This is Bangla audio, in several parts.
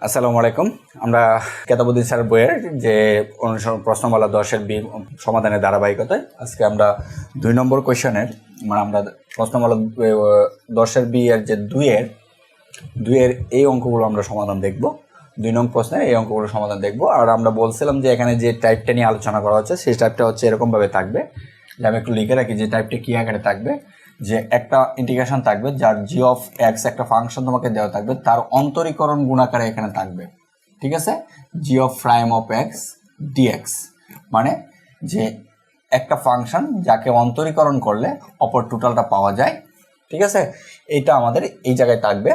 আসসালামু আলাইকুম। আমরা কেতাবুদ্দিন স্যার বইয়ের যে অনুসরণ প্রশ্নমালা 10-এর বি সমাধানের ধারাবাহিকতায় আজকে আমরা 2 নম্বর কোয়েশনের আমরা প্রশ্নমালা 10-এর বি এর যে দুইয়ের এই অঙ্কগুলো আমরা সমাধান দেখব। 2 নং প্রশ্নের এই অঙ্কগুলো সমাধান দেখব। আর আমরা বলছিলাম যে এখানে যে টাইপটা নিয়ে আলোচনা করা হচ্ছে সেই টাইপটা হচ্ছে এরকমভাবে থাকবে, যে আমি একটু লিখে রাখি যে টাইপটা কী আকারে থাকবে। যে একটা ইন্টিগ্রেশন থাকবে যার জি অফ এক্স একটা ফাংশন তোমাকে দেওয়া থাকবে, তার অন্তরীকরণ গুণাকারে এখানে থাকবে, ঠিক আছে। G of prime of x dx মানে যে একটা ফাংশন যাকে অন্তরীকরণ করলে অপর টোটালটা পাওয়া যায়, ঠিক আছে। এইটা আমাদের এই জায়গায় থাকবে।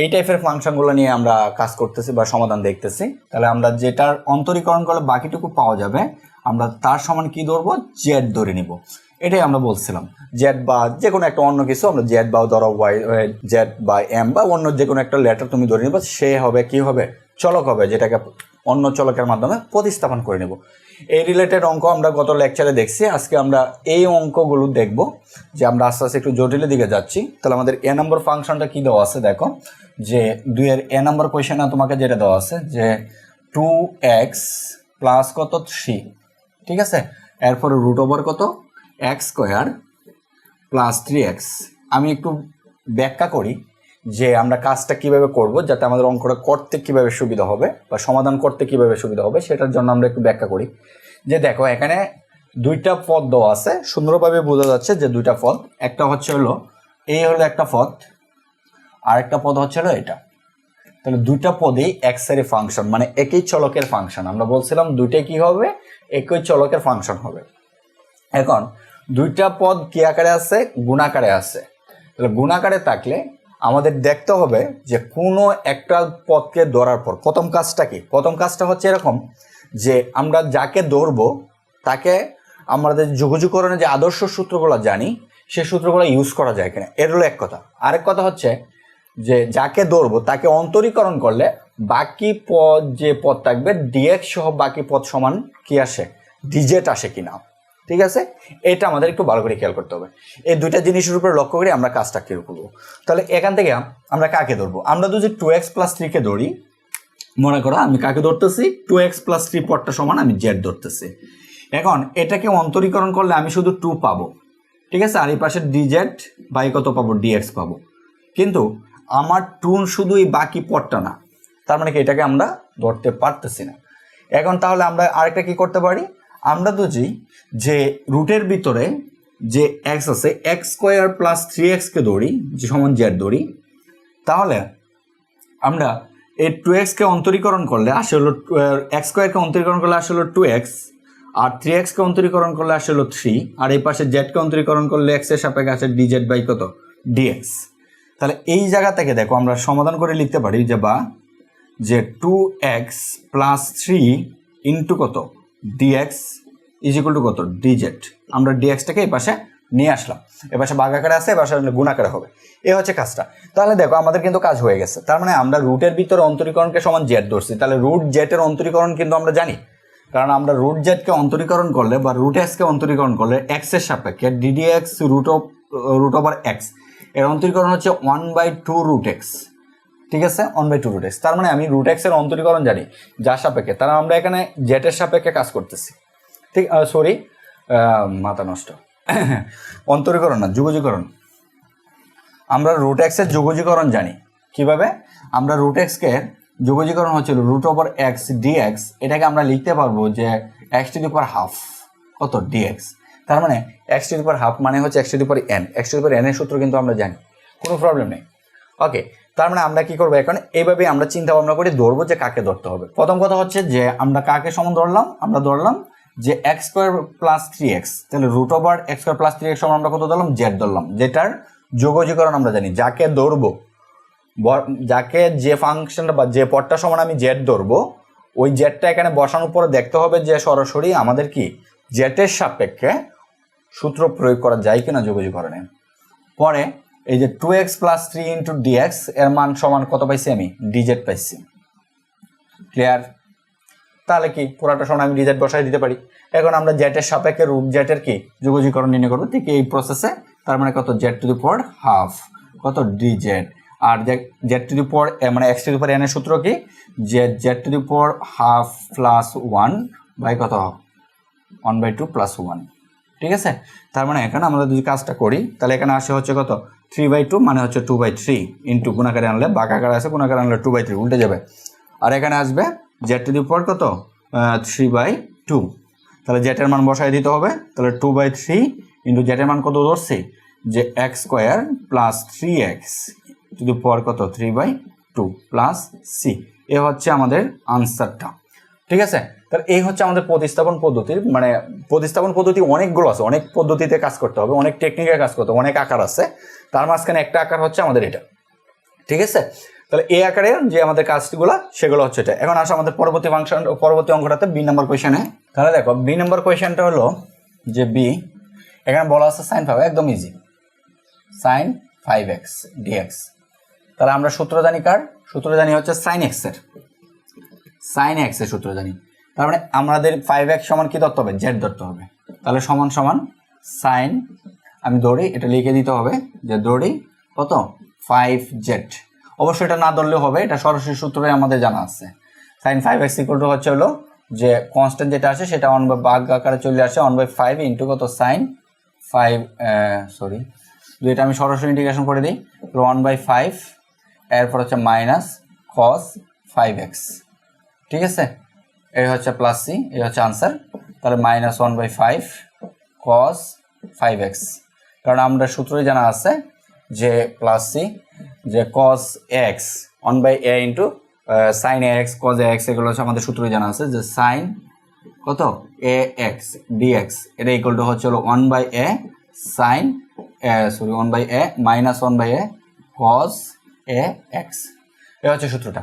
এই টাইপের ফাংশনগুলো নিয়ে আমরা কাজ করতেছি বা সমাধান দেখতেছি। তাহলে আমরা যেটার অন্তরীকরণ করলে বাকিটুকু পাওয়া যাবে, আমরা তার সমান কি ধরবো, জেড ধরে নিব। এটাই আমরা বলছিলাম, জেড বা যে কোনো একটা অন্য কিছু আমরা জেড বা ধরো ওয়াই, জেড বা এম বা অন্য যে কোনো একটা লেটার তুমি ধরে নিবা, সে হবে কি হবে, চলক হবে, যেটাকে অন্য চলকের মাধ্যমে প্রতিস্থাপন করে নেব। এই রিলেটেড অঙ্ক আমরা গত লেকচারে দেখছি। আজকে আমরা এই অঙ্কগুলো দেখব, যে আমরা আস্তে আস্তে একটু জটিলের দিকে যাচ্ছি। তাহলে আমাদের এ নম্বর ফাংশনটা কি দেওয়া আছে দেখো, যে 2-এর এ নম্বর কোয়েশনে তোমাকে যেটা দেওয়া আছে যে 2x প্লাস কত 3, ঠিক আছে। এরপরে রুট ওভার কত এক্স স্কোয়ার প্লাস 3x। আমি একটু ব্যাখ্যা করি যে আমরা কাজটা কিভাবে করব, যাতে আমাদের অঙ্কটা করতে কিভাবে সুবিধা হবে বা সমাধান করতে কিভাবে সুবিধা হবে, সেটার জন্য আমরা একটু ব্যাখ্যা করি। যে দেখো এখানে 2টা পদ দেওয়া আছে, সুন্দরভাবে বোঝা যাচ্ছে যে 2টা পদ। একটা হচ্ছে হলো এই হলো একটা পদ, আর একটা পদ হচ্ছে হলো এটা। তাহলে 2টা পদেই এক্স এর ফাংশন, মানে একই চলকের ফাংশন। আমরা বলছিলাম 2টাই কি হবে, একই চলকের ফাংশন হবে। এখন 2টা পদ কি আকারে আছে, গুণাকারে আছে। তাহলে গুণাকারে থাকলে আমাদের দেখতে হবে যে কোনো একটা পদকে ধরার পর প্রথম কাজটা কি। প্রথম কাজটা হচ্ছে এরকম, যে আমরা যাকে ধরবো তাকে আমাদের যোগাযোগকরণে যে আদর্শ সূত্রগুলো জানি, সেই সূত্রগুলো ইউজ করা যায় কিনা, এর হলো এক কথা। আরেক কথা হচ্ছে যে যাকে ধরবো তাকে অন্তরীকরণ করলে বাকি পদ যে পদ থাকবে ডিএক্স সহ বাকি পদ সমান কি আসে, ডিজেট আসে কিনা, ঠিক আছে। এটা আমাদের একটু ভালো করে খেয়াল করতে হবে। এই 2টা জিনিসের উপরে লক্ষ্য করে আমরা কাজটা কি করবো। তাহলে এখান থেকে আমরা কাকে ধরবো, আমরা যদি 2x প্লাস 3-কে ধরি, মনে করো আমি কাকে ধরতেছি, 2x প্লাস 3 পদটা সমান আমি জেড ধরতেছি। এখন এটাকে অন্তরীকরণ করলে আমি শুধু 2 পাবো, ঠিক আছে। আর এই পাশে ডিজেড বাই কত পাবো, ডিএক্স পাবো। কিন্তু আমার 2 শুধু এই বাকি পদটা না, তার মানে কি এটাকে আমরা ধরতে পারতেছি না। এখন তাহলে আমরা আরেকটা কি করতে পারি, আমরা বুঝি যে রুটের ভিতরে যে এক্স আছে, এক্স স্কোয়ার প্লাস 3x-কে ধরি, যে সমান জেড ধরি। তাহলে আমরা এই 2x-কে অন্তরীকরণ করলে আসে হলো, এক্স স্কোয়ারকে অন্তরীকরণ করলে আসে হলো 2x, আর 3x-কে অন্তরীকরণ করলে আসে হলো 3, আর এই পাশে জেডকে অন্তরীকরণ করলে এক্সের সাপেক্ষে আসে ডিজেড বাই কত, ডিএক্স। তাহলে এই জায়গা থেকে দেখো আমরা সমাধান করে লিখতে পারি যে বা যে 2x প্লাস 3 ইন্টু কত ডিএক্স ইজ ইকুয়াল টু কত, ডিজেড। আমরা ডিএক্সটাকে এই পাশে নিয়ে আসলাম, এ পাশে ভাগাকারে আছে, এ পাশে গুণাকারে হবে। এ হচ্ছে কাজটা। তাহলে দেখো আমাদের কিন্তু কাজ হয়ে গেছে। তার মানে আমরা রুটের ভিতরে অন্তরীকরণকে সমান জেড ধরছি। তাহলে রুট জেডের অন্তরীকরণ কিন্তু আমরা জানি, কারণ আমরা রুট জেডকে অন্তরীকরণ করলে বা রুট এক্সকে অন্তরীকরণ করলে এক্সের সাপেক্ষে ডিডিএক্স রুট ওভার এক্স এর অন্তরীকরণ হচ্ছে 1/2 রুট এক্স, ঠিক আছে, 1/2 রুট এক্স। তার মানে আমি রুট এক্স এর অন্তরীকরণ জানি যার সাপেক্ষে, তারা আমরা এখানে জেটের সাপেক্ষে কাজ করতেছি, ঠিক। সরি, মাথা নষ্ট, অন্তরীকরণ না, যুগজীকরণ। আমরা রুট এক্স এর যুগজীকরণ জানি কিভাবে। আমরা রুট এক্সকে যুগজীকরণ হচ্ছিল রুট ওভার এক্স ডিএক্স, এটাকে আমরা লিখতে পারবো যে x to the power half কত ডিএক্স। তার মানে x to the power half মানে হচ্ছে x to the power N. X to the power n এর সূত্র কিন্তু আমরা জানি, কোনো প্রবলেম নেই। ওকে, তার মানে আমরা কি করবো এখন, এইভাবে আমরা চিন্তা ভাবনা করে ধরবো যে কাকে ধরতে হবে। প্রথম কথা হচ্ছে যে আমরা কাকে সমান ধরলাম, আমরা ধরলাম যে এক্স স্কোয়ার প্লাস 3x। তাহলে root over X square plus 3x সমান আমরা কত ধরলাম, জেড ধরলাম, যেটার যোগজীকরণ আমরা জানি। যাকে ধরবো, যাকে যে ফাংশনটা বা যে পদটা সমান আমি জেড ধরবো, ওই জেডটা এখানে বসানোর পরে দেখতে হবে যে সরাসরি আমাদের কি জেটের সাপেক্ষে সূত্র প্রয়োগ করা যায় কিনা যোগজীকরণে। পরে এই যে 2x প্লাস 3 ইন্টু ডিএক্স এর মান সমান কত পাইছি, আমি ডিজেড পাইছি। ক্লিয়ার? তাহলে কি পুরাটা সমান আমি ডিজেড বসাই দিতে পারি। এখন আমরা জেটের সাপেক্ষে রুট জেটের কি যোগজীকরণ নির্ণয় করবো, ঠিক এই প্রসেসে। তার মানে কত, z to the power half কত ডিজেড, আর জেড টু দি পাওয়ার মানে x to the power n এর সূত্র কি, যে z to the power half plus 1 by কত 1/2 প্লাস 1। ঠিক আছে, তার মানে এখানে আমরা যদি কাজটা করি তাহলে এখানে আসে হচ্ছে কত 3/2 মানে হচ্ছে 2/3 ইন্টু গুণাকারে আনলে বাঁকাকারে আছে, গুণাকারে আনলে 2/3 উল্টে যাবে। আর এখানে আসবে জেড টু দি পাওয়ার কত 3/2, তাহলে জেটের মান বসাই দিতে হবে। তাহলে 2/3 ইন্টু জেটের মান কত ধরছি যে x square plus 3x to the power কত 3/2 প্লাস সি। এ হচ্ছে আমাদের আনসারটা। ঠিক আছে, তাহলে এই হচ্ছে আমাদের প্রতিস্থাপন পদ্ধতির মানে প্রতিস্থাপন পদ্ধতি অনেকগুলো আছে, অনেক পদ্ধতিতে কাজ করতে হবে, অনেক টেকনিকে কাজ করতে হবে, অনেক আকার আছে, তার মাঝখানে একটা আকার হচ্ছে আমাদের এটা। ঠিক আছে, তাহলে এই আকারের যে আমাদের কাজগুলো সেগুলো হচ্ছে এটা। এখন আসো আমাদের পরবর্তী ফাংশন পরবর্তী অঙ্কটাতে বি নাম্বার কোয়েশনে। তাহলে দেখো বি নাম্বার কোয়েশনটা হলো যে বি, এখানে বলা আছে সাইন 5, একদম ইজি, সাইন 5x dx। তাহলে আমরা সূত্র জানি কার, সূত্র জানি হচ্ছে সাইন x এর, সাইন x এর সূত্র জানি। তার মানে আমাদের 5x সমান কি ধরতে হবে, জেড ধরতে হবে। তাহলে সমান সমান সাইন, আমি দৌড়ি এটা লিখে দিতে হবে যে দৌড়ি কত 5z। অবশ্যই এটা না ধরলেও হবে, এটা সরাসরি সূত্রে আমাদের জানা আছে। সাইন 5x ইকুয়াল টু হচ্ছে হলো যে কনস্ট্যান্ট যেটা আসে সেটা 1/ভাগ আকারে চলে আসে 1/5 ইন্টু কত সাইন 5 সরি যদি এটা আমি সরাসরি ইন্টিগ্রেশন করে দিই 1/5 এরপর হচ্ছে মাইনাস cos 5x। ঠিক আছে, এই হচ্ছে প্লাস সি, এই হচ্ছে আনসার। তাহলে মাইনাস 1/5 cos 5x, কারণ আমরা সূত্রই জানা আছে যে প্লাস সি যে cos x 1/a into sign ax cos ax, এগুলো হচ্ছে আমাদের সূত্রই জানা আছে যে সাইন কত ax dx এটা ইকুয়াল টু হচ্ছে হলো 1/a sine sorry 1/a minus 1/a cos ax। এই হচ্ছে সূত্রটা।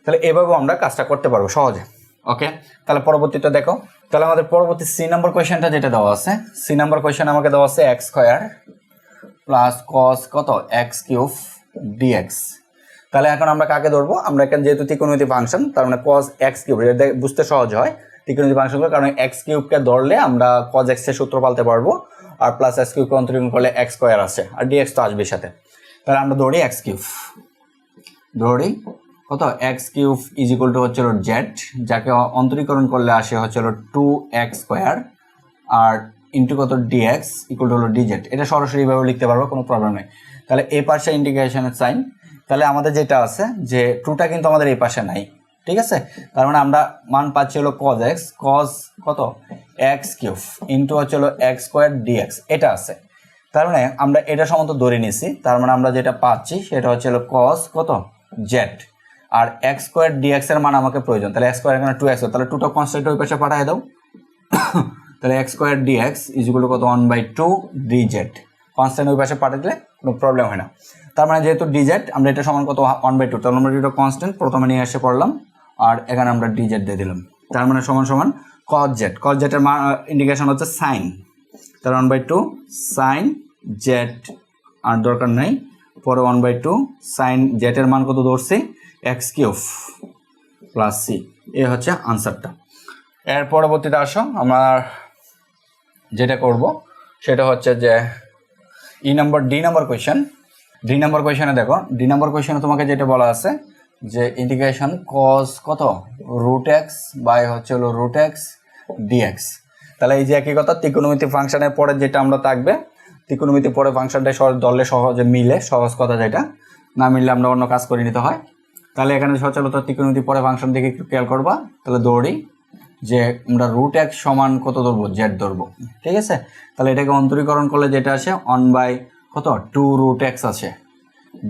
তাহলে এভাবেও আমরা কাজটা করতে পারবো সহজে। ওকে, তাহলে পরবর্তীটা দেখো। তাহলে আমাদের পরবর্তী সি নাম্বার কোয়েশ্চেনটা যেটা দেওয়া আছে, সি নাম্বার কোয়েশ্চেন আমাকে দেওয়া আছে এক্স স্কোয়ার প্লাস কস কত এক্স কিউব ডিএক্স। তাহলে এখন আমরা কাকে ধরবো, আমরা এখানে যেহেতু ত্রিকোণমিতি ফাংশন তার মানে কস এক্স কিউব, এটা বুঝতে সহজ হয় ত্রিকোণমিতি ফাংশনগুলো, কারণ এক্স কিউবকে ধরলে আমরা কস এক্স এর সূত্র পালতে পারবো, আর প্লাস এক্স কিউবকে অন্তরীকরণ করলে এক্স স্কোয়ার আসে, আর ডিএক্স তো আসবে সাথে। তাহলে আমরা ধরি এক্স কিউব, ধরি কত x cube is equal to হচ্ছে জেড, যাকে অন্তরীকরণ করলে আসে হচ্ছে 2x স্কোয়ার, আর ইন্টু কত ডিএক্স ইকুয়াল টু হলো ডিজেড। এটা সরাসরি ভাবে লিখতে পারবো, কোনো প্রবলেম নেই। তাহলে এই পাশে ইন্টিগ্রেশনের সাইন, তাহলে আমাদের যেটা আছে যে টুটা কিন্তু আমাদের এই পাশে নাই। ঠিক আছে, তার মানে আমরা মান পাচ্ছি হলো cos x cos কত এক্স কিউব ইন্টু হচ্ছে হলো এক্স স্কোয়ার ডিএক্স, এটা আছে। তার মানে আমরা এটা সমান্ত ধরে নিছি, তার মানে আমরা যেটা পাচ্ছি সেটা হচ্ছে হলো cos কত জেড, আর এক্স স্কোয়ার ডিএক্স এর মান আমাকে প্রয়োজন। তাহলে এক্স স্কোয়ার এখানে 2x, তাহলে টুটা কনস্ট্যান্ট ওই পাশে পাঠিয়ে দাও। তাহলে X square DX is equal to কত 1/2 ডিজেড, কনস্ট্যান্ট ওই পাশে পাঠিয়ে দিলে কোনো প্রবলেম হয় না। তার মানে যেহেতু ডিজেড আমরা এটা সমান কত 1/2, তাহলে আমরা এটা কনস্ট্যান্ট প্রথমে নিয়ে এসে পড়লাম, আর এখানে আমরা ডিজেড দিয়ে দিলাম। তার মানে সমান সমান cos জেড, cos জেডের মান ইন্ডিকেশন হচ্ছে সাইন, তাহলে 1/2 সাইন জেড, আর দরকার নেই, পরে 1/2 সাইন জেডের মান কত ধরছি এক্স কিউব প্লাস সি। এ হচ্ছে আনসারটা। এর পরবর্তীতে আসো আমরা যেটা করব সেটা হচ্ছে যে D number question. D number কোয়েশ্চেনে দেখো, ডি নাম্বার কোয়েশ্চেনে তোমাকে যেটা বলা আছে যে ইন্টিগ্রেশন cos কত √x বাই হচ্ছে হলো √x dx। তাহলে এই যে একই কথা ত্রিকোণমিতি ফাংশনের পরে যেটা আমরা থাকবে, ত্রিকোণমিতি পরে ফাংশনটা ধরলে সহজে মিলে, সহজ কথা যেটা না মিললে আমরা অন্য কাজ করে নিতে হয়। তাহলে এখানে সচলতা ত্রিকোণমিতি পরে ফাংশন দিকে একটু খেয়াল করবা। তাহলে দৌড়ি যে আমরা √x সমান কত ধরবো জেড ধরবো। ঠিক আছে, তাহলে এটাকে অন্তরীকরণ করলে যেটা আসে 1/2 √x আছে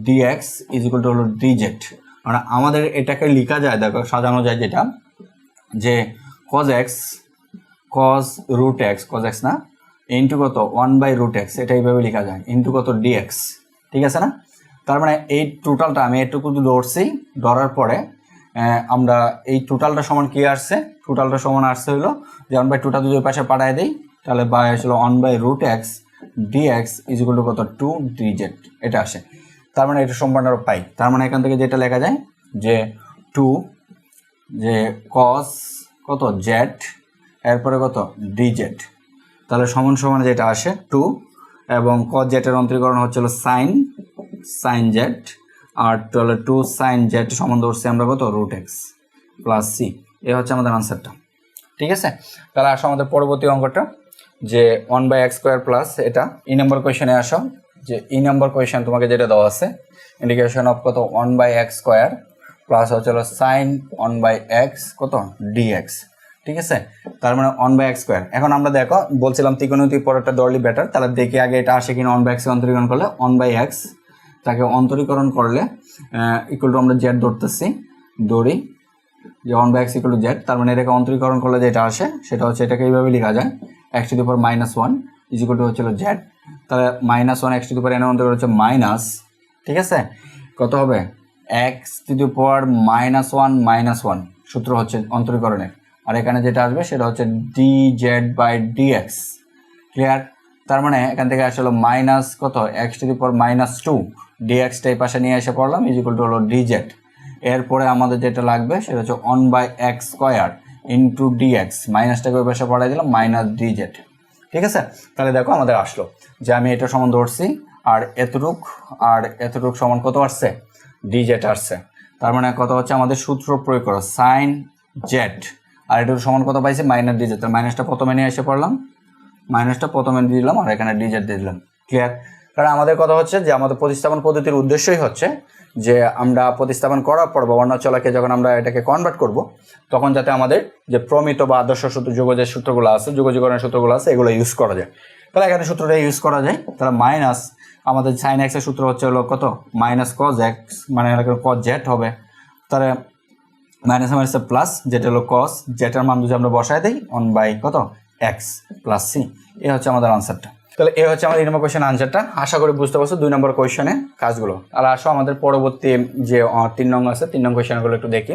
dx ইজ ইকুয়াল টু হলো dz। মানে আমাদের এটাকে লেখা যায়, দেখো সাজানো যায় যেটা যে cos x cos √x না ইন্টু কত 1/√x, এটা এইভাবে লেখা যায় ইন্টু কত dx। ঠিক আছে না, তার মানে এই টোটালটা আমি এটুকু ধরছি, ধরার পরে আমরা এই টোটালটা সমান কি আসছে, টোটালটা সমান আসছে হলো যে 1/2টা যদি ওই পাশে পাঠায় দিই তাহলে বাই আসলে 1/√x dx is equal to কত 2 dz, এটা আসে। তার মানে এটা সম্পূর্ণ পাই। তার মানে এখান থেকে যেটা লেখা যায় যে 2 যে cos কত জেড এরপরে কত dz, তাহলে সমান সমান যেটা আসে 2 এবং cos জেড এর অন্তরীকরণ হচ্ছে হলো সাইন জেড, আর তাহলে 2 sin z সমান ধরছি আমরা কত রুট এক্স প্লাস সি। এ হচ্ছে আমাদের আনসারটা। ঠিক আছে, তাহলে আসো আমাদের পরবর্তী অঙ্কটা যে 1/x² প্লাস এটা ই নম্বর কোয়েশনে আসো যে ই নম্বর কোয়েশন তোমাকে যেটা দেওয়া আছে ইন্ডিকেশন অফ কত 1/x² প্লাস হচ্ছে সাইন 1/x কত dx। ঠিক আছে, তার মানে 1/x²। এখন আমরা দেখো বলছিলাম ত্রিকোণমিতিক পরেরটা দরলি বেটার, তাহলে দেখি আগে এটা আসে কিনা। 1/x অন্তরীকরণ করলে 1/x তাকে অন্তরীকরণ করলে ইকুয়াল টু আমরা জেড ধরতেছি দড়ি যে 1/x ইকুয়াল টু জেড, তার মানে এটাকে অন্তরীকরণ করলে যেটা আসে সেটা হচ্ছে এটাকে এইভাবে লেখা যায় x⁻⁻1 ইজ ইকুয়াল টু হচ্ছিল জেড। তাহলে -1 x⁻n অন্তরীকরণ হচ্ছে মাইনাস, ঠিক আছে কত হবে x⁻⁻1 সূত্র হচ্ছে অন্তরীকরণের। আর এখানে যেটা আসবে সেটা হচ্ছে dz/dx। ক্লিয়ার? তার মানে এখান থেকে আসলে মাইনাস কত x⁻⁻2 dx-টা এই পাশে নিয়ে এসে পড়লাম ইজ ইকুয়াল টু হলো dz। এরপরে আমাদের যেটা লাগবে সেটা হচ্ছে 1/x² ইন্টু dx, মাইনাসটাকে ওই পাশে পড়াই দিলাম মাইনাস dz। ঠিক আছে, তাহলে দেখো আমাদের আসলো যে আমি এটা সমান ধরছি আর এতটুক সমান কত আসছে dz আসছে। তার মানে কত হচ্ছে আমাদের সূত্র প্রয়োগ করো সাইন জেড আর এটার সমান কত পাইছি মাইনাস dz। তার মাইনাসটা প্রথমে নিয়ে এসে পড়লাম, মাইনাসটা প্রথমে দিয়ে দিলাম আর এখানে dz দিয়ে দিলাম। ক্লিয়ার? কারণ আমাদের কথা হচ্ছে যে আমাদের প্রতিস্থাপন পদ্ধতির উদ্দেশ্যই হচ্ছে যে আমরা প্রতিস্থাপন করার পর বা বর্ণচলাকে যখন আমরা এটাকে কনভার্ট করব তখন যাতে আমাদের যে প্রমিত বা আদর্শ সূত্র যোগজের সূত্রগুলো আছে যোগজীকরণের সূত্রগুলো আছে এগুলো ইউজ করা যায়। তাহলে এখানে সূত্রটা ইউজ করা যায়। তাহলে মাইনাস আমাদের সাইন এক্সের সূত্র হচ্ছে হলো কত মাইনাস কজ এক্স, মানে কজ জেড হবে। তাহলে মাইনাস মাইনাস প্লাস যেটা হলো কস, যেটার মান যদি আমরা বসায় দিই 1 কত এক্স প্লাস সি। এ হচ্ছে আমাদের আনসারটা। তাহলে এ হচ্ছে আমাদের 2 নম্বর কোয়েশ্চেন আনসারটা। আশা করি বুঝতে পারছো 2 নম্বর কোয়েশ্চেনে কাজগুলো। আর আসো আমাদের পরবর্তী যে 3 নং আছে 3 নং কোয়েশ্চেনগুলো একটু দেখি।